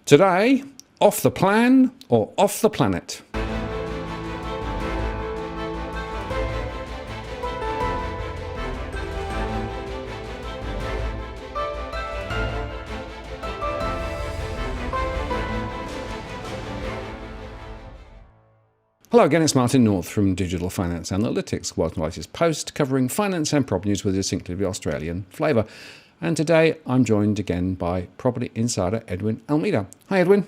Today, off the plan or off the planet? Hello again, it's Martin North from Digital Finance Analytics, world's latest post covering finance and prop news with a distinctively Australian flavour. And today I'm joined again by property insider Edwin Almeida. Hi Edwin.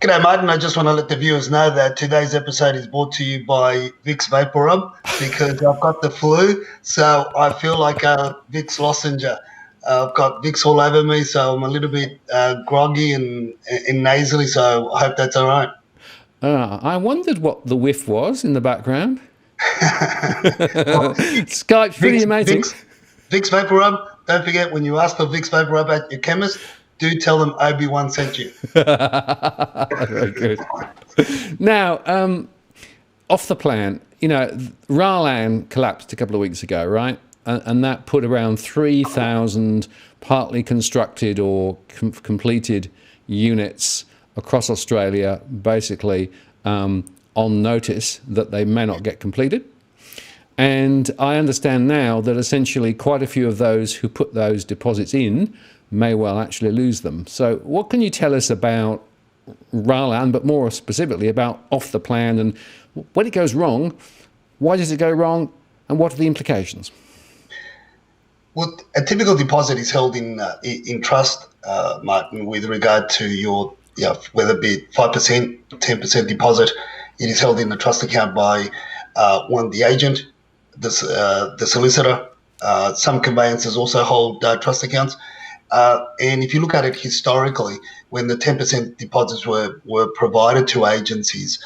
G'day Martin, I just want to let the viewers know that today's episode is brought to you by Vicks Vapor Rub because I've got the flu, so I feel like a Vicks lozenger. I've got Vicks all over me, so I'm a little bit groggy and nasally, so I hope that's all right. I wondered what the whiff was in the background. Skype's pretty amazing. Vicks Vapor Rub. Don't forget, when you ask for Vicks Vapor Rub at your chemist, do tell them Obi-Wan sent you. Very good. Now, off the plan, Ralan collapsed a couple of weeks ago, right? And that put around 3,000 partly constructed or completed units across Australia basically on notice that they may not get completed. And I understand now that essentially quite a few of those who put those deposits in may well actually lose them. So what can you tell us about Ralan, but more specifically about off the plan, and when it goes wrong, why does it go wrong, and what are the implications? Well, a typical deposit is held in trust, Martin, with regard to your, whether it be 5%, 10% deposit. It is held in the trust account by the agent, the solicitor. Some conveyancers also hold trust accounts. And if you look at it historically, when the 10% deposits were provided to agencies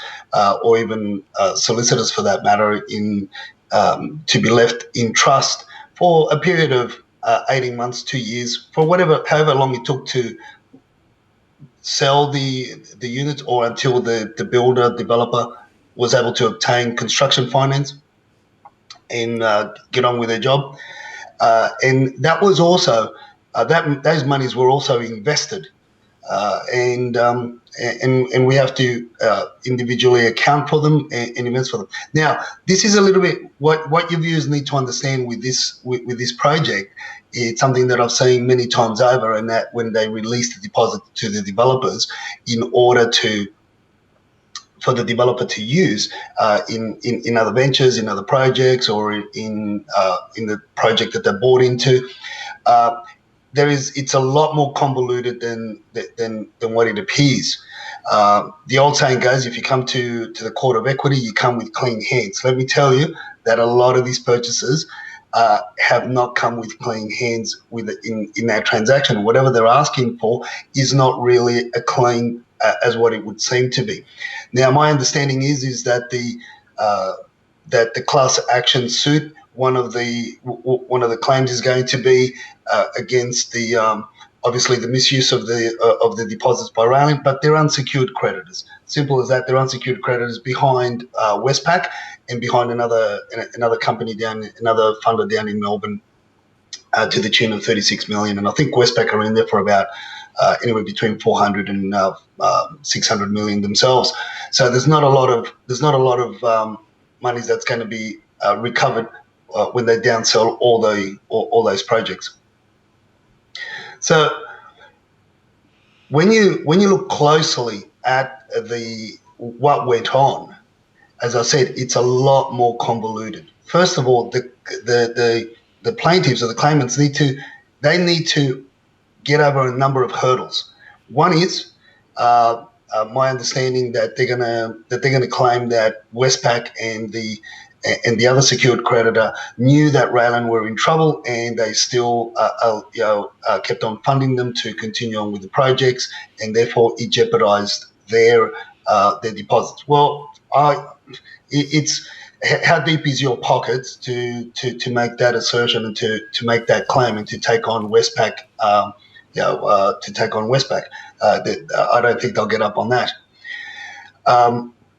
or even solicitors for that matter to be left in trust for a period of 18 months, 2 years, for however long it took to sell the units or until the builder, developer was able to obtain construction finance and get on with their job. And that was also, those monies were also invested. And we have to individually account for them and invest for them. Now, this is a little bit what your viewers need to understand with this project. It's something that I've seen many times over, and that when they release the deposit to the developers, in order for the developer to use in other ventures, in other projects, or in the project that they're bought into. It's a lot more convoluted than what it appears. The old saying goes, if you come to the court of equity, you come with clean hands. Let me tell you that a lot of these purchases have not come with clean hands in that transaction. Whatever they're asking for is not really a clean as what it would seem to be. Now, my understanding is that the class action suit, one of the claims is going to be against obviously the misuse of the deposits by Ralan, but they're unsecured creditors. Simple as that. They're unsecured creditors behind Westpac and behind another company another funder down in Melbourne to the tune of 36 million. And I think Westpac are in there for about anywhere between 400 and 600 million themselves. So there's not a lot of money that's going to be recovered when they downsell all those projects. So when you look closely at what went on, as I said, it's a lot more convoluted. First of all, the plaintiffs or the claimants need to get over a number of hurdles. One is my understanding that they're gonna claim that Westpac and the other secured creditor knew that Ralan were in trouble, and they still kept on funding them to continue on with the projects, and therefore it jeopardized their deposits. Well, it's how deep is your pockets to make that assertion and to make that claim and to take on Westpac? To take on Westpac, I don't think they'll get up on that.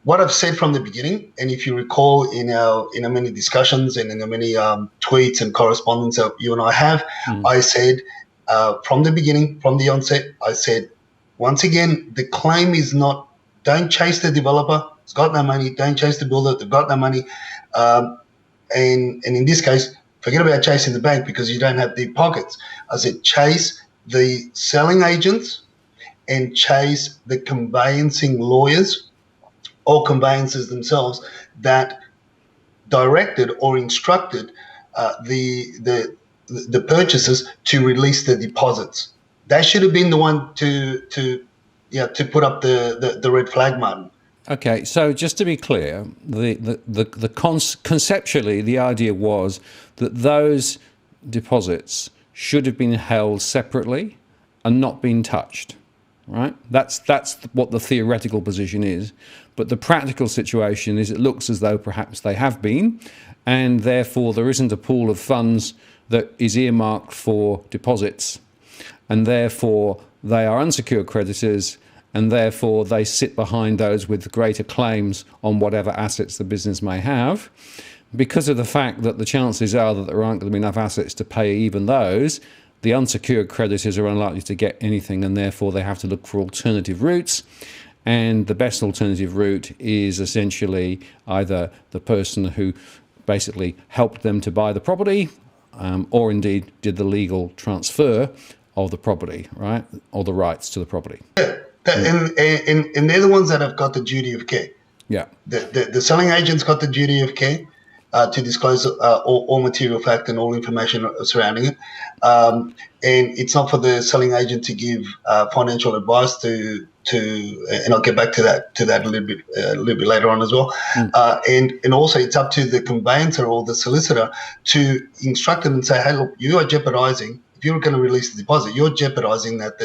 What I've said from the beginning, and if you recall in our many discussions and in the many tweets and correspondence that you and I have, I said from the beginning, from the onset, I said Once again, the claim is not, don't chase the developer. It's got no money. Don't chase the builder. They've got no money. And in this case, forget about chasing the bank because you don't have deep pockets. I said chase the selling agents and chase the conveyancing lawyers or conveyancers themselves that directed or instructed the purchasers to release the deposits. They should have been the one to put up the red flag, Martin. Okay, so just to be clear, conceptually, the idea was that those deposits should have been held separately and not been touched, right? That's what the theoretical position is. But the practical situation is it looks as though perhaps they have been, and therefore there isn't a pool of funds that is earmarked for deposits, and therefore they are unsecured creditors, and therefore they sit behind those with greater claims on whatever assets the business may have. Because of the fact that the chances are that there aren't going to be enough assets to pay even those, the unsecured creditors are unlikely to get anything, and therefore they have to look for alternative routes. And the best alternative route is essentially either the person who basically helped them to buy the property, or indeed did the legal transfer of the property, right, or the rights to the property. And they're the ones that have got the duty of care. Yeah. The selling agent's got the duty of care to disclose all material fact and all information surrounding it. And it's not for the selling agent to give financial advice to, and I'll get back to that a little bit later on as well. And also it's up to the conveyancer or the solicitor to instruct them and say, hey, look, you are jeopardizing. If you're going to release the deposit, you're jeopardizing that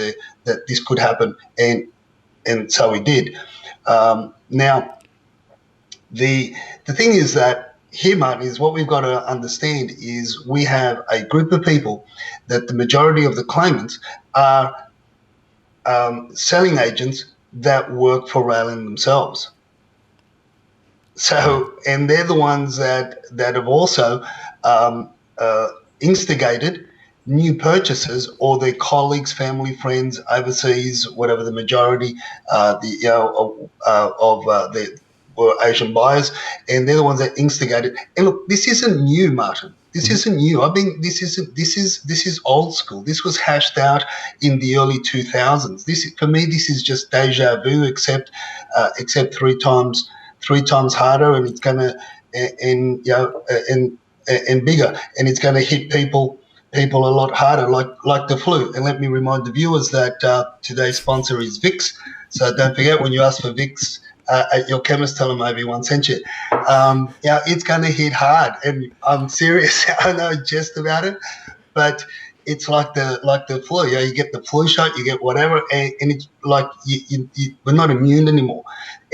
this could happen, and so we did. Now, the thing is that here, Martin, is what we've got to understand is we have a group of people that the majority of the claimants are selling agents that work for Raylan themselves. So, and they're the ones that have also instigated new purchasers or their colleagues, family, friends, overseas, whatever the majority were Asian buyers, and they're the ones that instigated. And look, this isn't new, Martin. This isn't new. This is old school. This was hashed out in the early 2000s. For me, this is just deja vu, except three times harder, and it's gonna and bigger, and it's gonna hit people a lot harder, like the flu. And let me remind the viewers that today's sponsor is Vicks. So don't forget, when you ask for Vicks at your chemist, tell them everyone sent you. It's going to hit hard, and I'm serious. I know just about it, but it's like the flu. You get the flu shot, you get whatever, and it's like we're not immune anymore.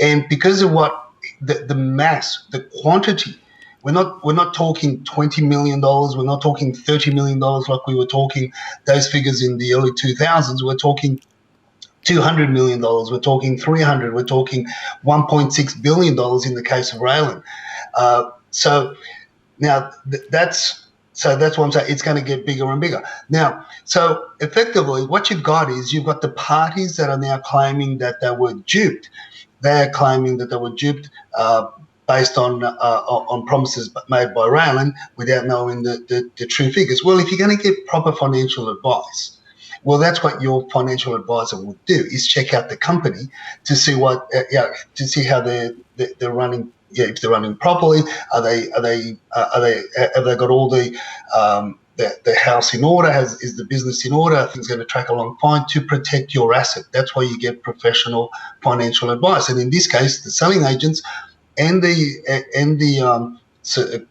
And because of what the mass, the quantity. We're not talking $20 million. We're not talking $30 million like we were talking those figures in the early 2000s. We're talking $200 million. We're talking 300. We're talking $1.6 billion in the case of Raylan. So now that's what I'm saying. It's going to get bigger and bigger. Now, so effectively what you've got the parties that are now claiming that they were duped. They are claiming that they were duped based on promises made by Raylan without knowing the true figures. Well, if you're going to get proper financial advice, well, that's what your financial advisor will do: is check out the company to see to see how they're running. Yeah, if they're running properly, have they got all the house in order? Is the business in order? Are things going to track along fine to protect your asset? That's why you get professional financial advice. And in this case, the selling agents and the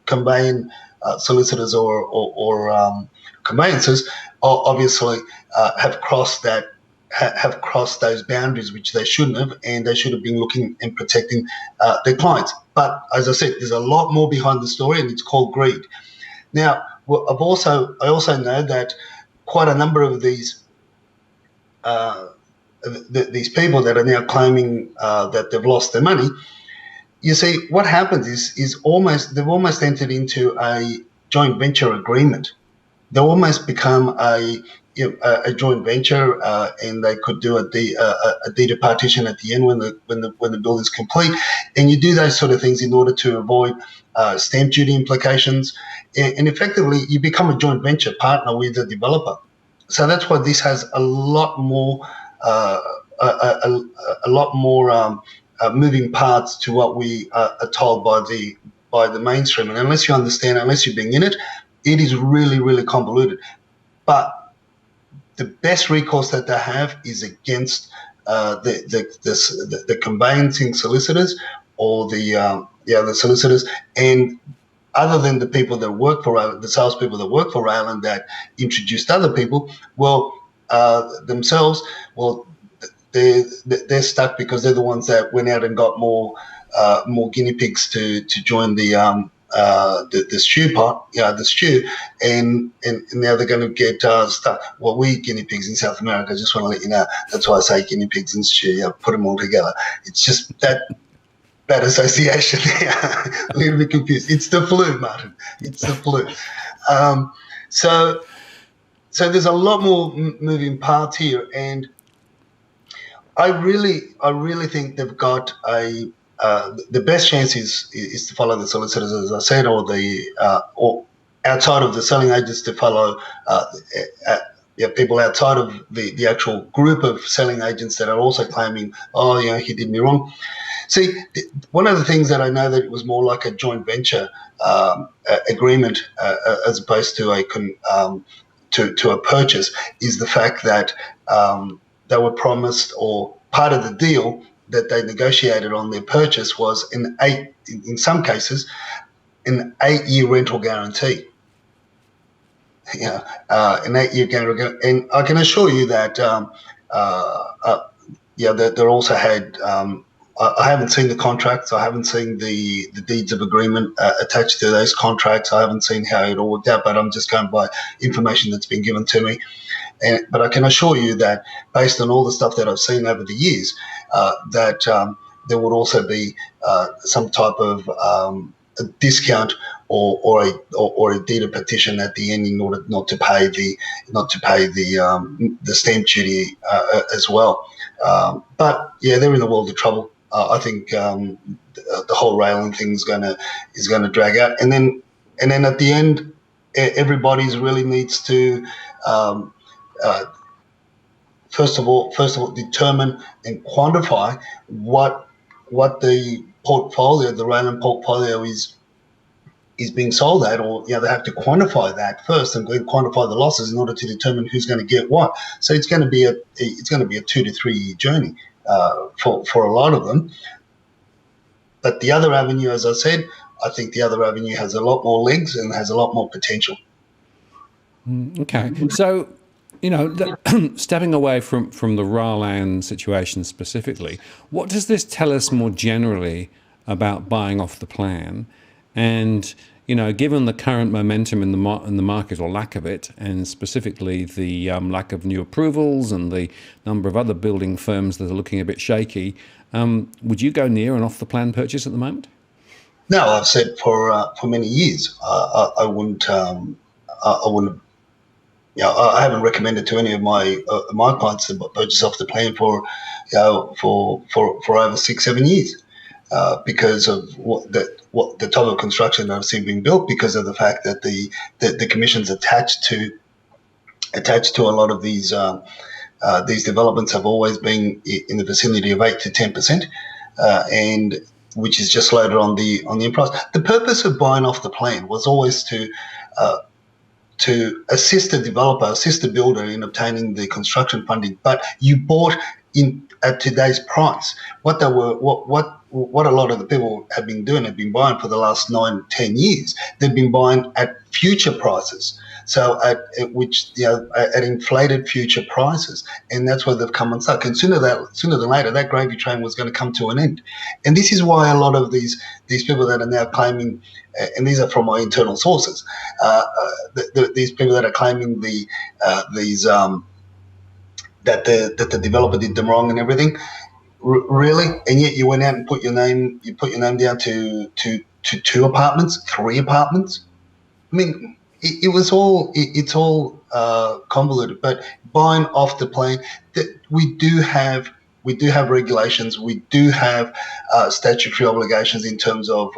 conveying solicitors or conveyancers obviously have crossed those boundaries, which they shouldn't have, and they should have been looking and protecting their clients. But as I said, there's a lot more behind the story, and it's called greed. Now, I also know that quite a number of these people that are now claiming that they've lost their money. You see, what happens is they've almost entered into a joint venture agreement. They almost become a a joint venture, and they could do a deed of partition at the end when the bill is complete. And you do those sort of things in order to avoid stamp duty implications, and effectively you become a joint venture partner with the developer. So that's why this has a lot more moving parts to what we are told by the mainstream. And unless you understand, unless you've been in it, it is really, really convoluted. But the best recourse that they have is against the conveyancing solicitors or the solicitors, and other than the people that work for the salespeople that work for Rail and that introduced other people, themselves, they're stuck because they're the ones that went out and got more guinea pigs to join the stew pot, the stew, and now they're going to get stuck. Well, we guinea pigs in South America. I just want to let you know. That's why I say guinea pigs and stew. Yeah, put them all together. It's just that association. A little bit confused. It's the flu, Martin. It's the flu. So there's a lot more moving parts here, and I really think they've got the best chance is to follow the solicitors, as I said, or outside of the selling agents to follow people outside of the actual group of selling agents that are also claiming, he did me wrong. See, one of the things that I know that it was more like a joint venture agreement as opposed to a purchase is the fact that they were promised, or part of the deal that they negotiated on their purchase was in some cases, an 8-year rental guarantee. An 8-year guarantee, and I can assure you that they also had. I haven't seen the contracts. I haven't seen the deeds of agreement attached to those contracts. I haven't seen how it all worked out, but I'm just going by information that's been given to me. But I can assure you that based on all the stuff that I've seen over the years, that there would also be some type of a discount or a deed of petition at the end in order not to pay the stamp duty as well. But they're in a world of trouble. I think the whole railing thing is going to drag out, and then at the end, everybody's really needs to first of all determine and quantify what the portfolio, the railing portfolio is being sold at, or they have to quantify that first and quantify the losses in order to determine who's going to get what. So it's going to be a 2 to 3 year journey for a lot of them. But the other avenue, as I said, I think the other avenue has a lot more legs and has a lot more potential. Okay, so stepping away from the Raland situation specifically, what does this tell us more generally about buying off the plan? And given the current momentum in the market, or lack of it, and specifically the lack of new approvals and the number of other building firms that are looking a bit shaky, would you go near an off the plan purchase at the moment? No, I've said for many years I wouldn't. I haven't recommended to any of my clients to purchase off the plan for over 6-7 years. Because of what the type of construction that I've seen being built, because of the fact that the commissions attached to a lot of these developments have always been in the vicinity of 8 to 10%, and which is just loaded on the price. The purpose of buying off the plan was always to assist a developer, assist a builder in obtaining the construction funding, but you bought in at today's price. What a lot of the people have been doing, have been buying for the last 9-10 years. They've been buying at future prices, so at inflated future prices, and that's where they've come unstuck. And sooner than later, that gravy train was going to come to an end. And this is why a lot of these people that are now claiming, and these are from my internal sources, these people that are claiming that the developer did them wrong and everything, really, and yet you went out and put your name down to 2 apartments, 3 apartments. I mean, it's all convoluted. But buying off the plane, we do have regulations. We do have statutory obligations in terms of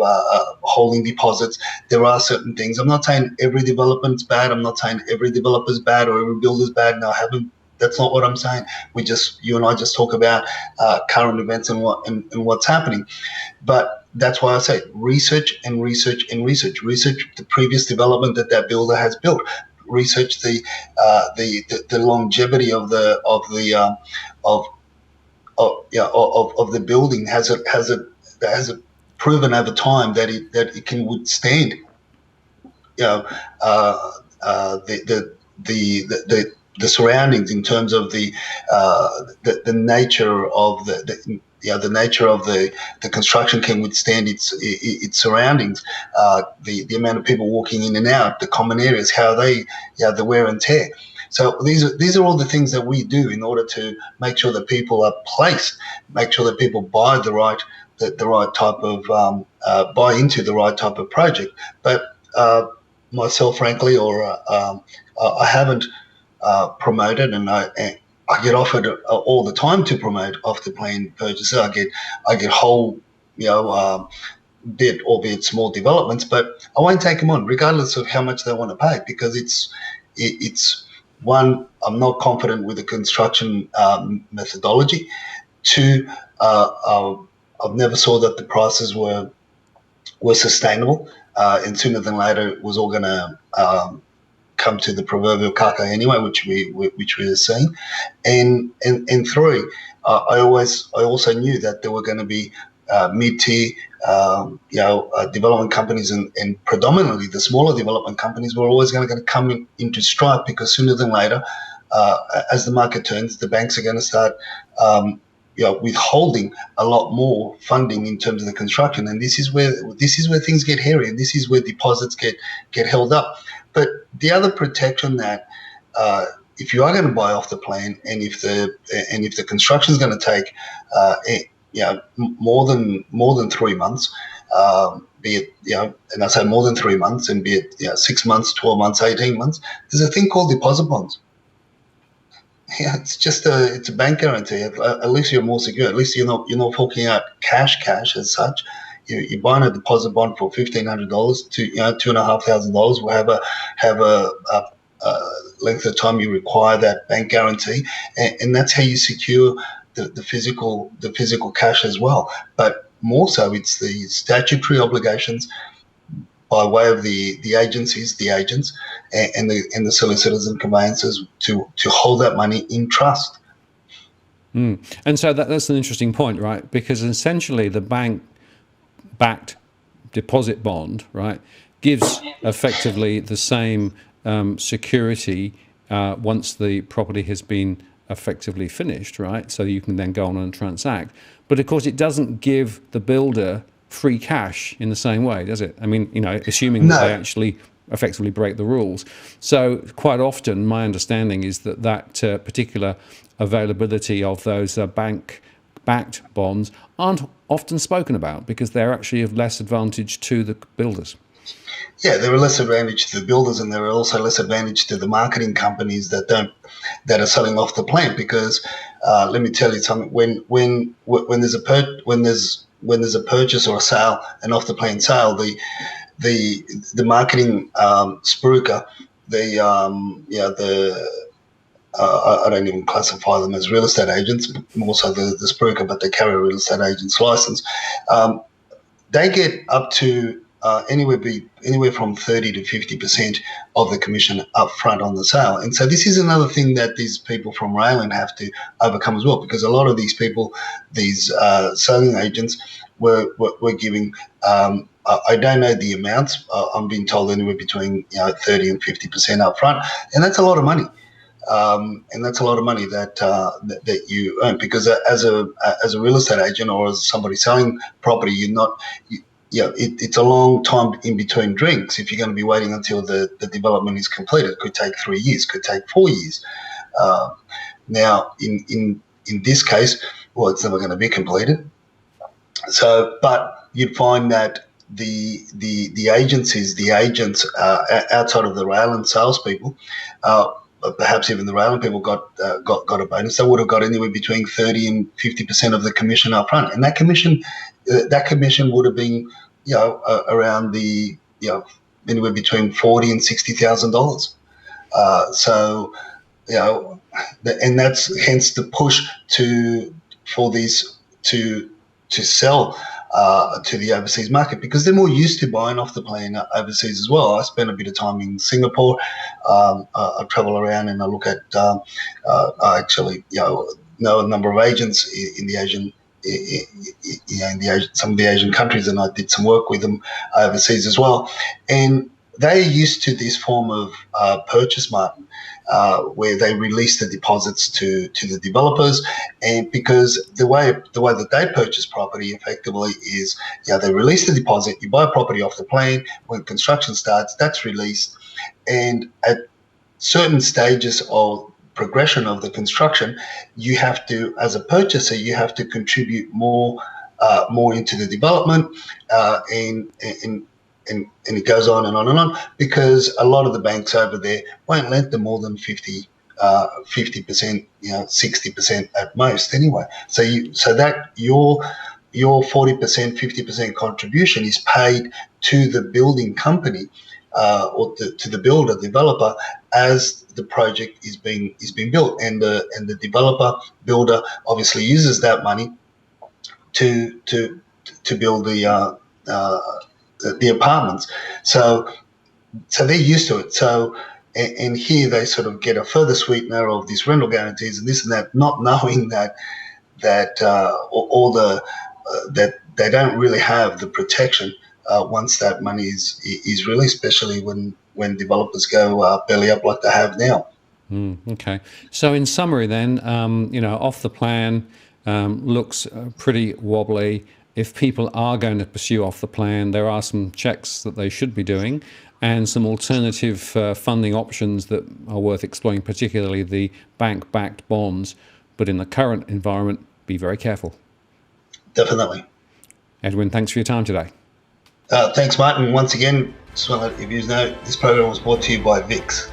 holding deposits. There are certain things. I'm not saying every development's bad. I'm not saying every developer's bad or every builder's bad. No, I haven't. That's not what I'm saying. You and I just talk about current events and what's happening. But that's why I say research and research and research. Research the previous development that builder has built. Research the longevity of the building. Has it proven over time that it can withstand the surroundings in terms of the nature of the nature of the construction can withstand its surroundings, the amount of people walking in and out, the common areas, how they, the wear and tear. So these are all the things that we do in order to make sure that people are placed, make sure that people buy the right type of buy into the right type of project. But myself, frankly, I haven't promoted, and I get offered all the time to promote off the plan purchases. I get whole, albeit small developments, but I won't take them on, regardless of how much they want to pay, because it's one, I'm not confident with the construction methodology. Two, I've never saw that the prices were sustainable, and sooner than later it was all going to come to the proverbial caca anyway, which we are seeing. And three, I also knew that there were going to be mid-tier development companies, and predominantly the smaller development companies were always going to come into strife, because sooner than later, as the market turns, the banks are going to start withholding a lot more funding in terms of the construction, and this is where things get hairy, and this is where deposits get held up. But the other protection that if you are going to buy off the plan, and if the construction is going to take more than 3 months, be it and I say more than 3 months, and be it 6 months, 12 months, 18 months, there's a thing called deposit bonds. Yeah, it's a bank guarantee. At least you're more secure. At least you're not forking out cash as such. You're buying a deposit bond for $1,500 to $2,500. Will have a length of time you require that bank guarantee, and that's how you secure the physical cash as well. But more so, it's the statutory obligations by way of the agencies, the agents, and the solicitors and conveyancers to hold that money in trust. And so that's an interesting point, right? Because essentially the bank-backed deposit bond, right, gives effectively the same security once the property has been effectively finished, right? So you can then go on and transact. But of course, it doesn't give the builder free cash in the same way, does it? I mean, assuming that they actually effectively break the rules. So quite often, my understanding is that particular availability of those bank-backed bonds aren't often spoken about, because they're actually of less advantage to the builders. Yeah, they're a less advantage to the builders, and they're also less advantage to the marketing companies that are selling off the plant. Because let me tell you something: when there's a purchase or a sale, an off the plant sale, the marketing spruiker, I don't even classify them as real estate agents, more so the spruiker, but they carry a real estate agent's license. They get up to anywhere from 30 to 50% of the commission up front on the sale. And so this is another thing that these people from Raylan have to overcome as well, because a lot of these people, these selling agents, were giving, I don't know the amounts, I'm being told anywhere between 30 and 50% up front, and that's a lot of money. And that's a lot of money that you earn, because as a real estate agent or as somebody selling property, it's a long time in between drinks. If you're going to be waiting until the development is completed, it could take 3 years, could take 4 years. Now, in this case, well, it's never going to be completed. So, but you'd find that the agencies, the agents outside of the rail and salespeople, perhaps even the rail and people got a bonus. They would have got anywhere between 30 and 50% of the commission up front, and that commission would have been around the anywhere between $40,000 and $60,000. So and that's hence the push for these to sell to the overseas market, because they're more used to buying off the plan overseas as well. I spent a bit of time in Singapore. I travel around and I look at. I actually know a number of agents in the Asian. Some of the Asian countries, and I did some work with them overseas as well, and they're used to this form of purchase, Martin, where they release the deposits to the developers, and because the way that they purchase property effectively is, they release the deposit, you buy a property off the plan, when construction starts, that's released, and at certain stages of progression of the construction, you have to, as a purchaser, you have to contribute more into the development, and it goes on and on and on, because a lot of the banks over there won't lend them more than 50%, 60% at most anyway. So that your 40%, 50% contribution is paid to the building company or to the builder, developer, as the project is being built, and the developer builder obviously uses that money to build the apartments. So they're used to it. So and here they sort of get a further sweetener of these rental guarantees and this and that, not knowing that all the that they don't really have the protection once that money is released, especially when developers go belly up like they have now. Okay. So in summary then, off the plan looks pretty wobbly. If people are going to pursue off the plan, there are some checks that they should be doing and some alternative funding options that are worth exploring, particularly the bank-backed bonds. But in the current environment, be very careful. Definitely. Edwin, thanks for your time today. Thanks, Martin. Once again, just want to let you know this program was brought to you by VIX.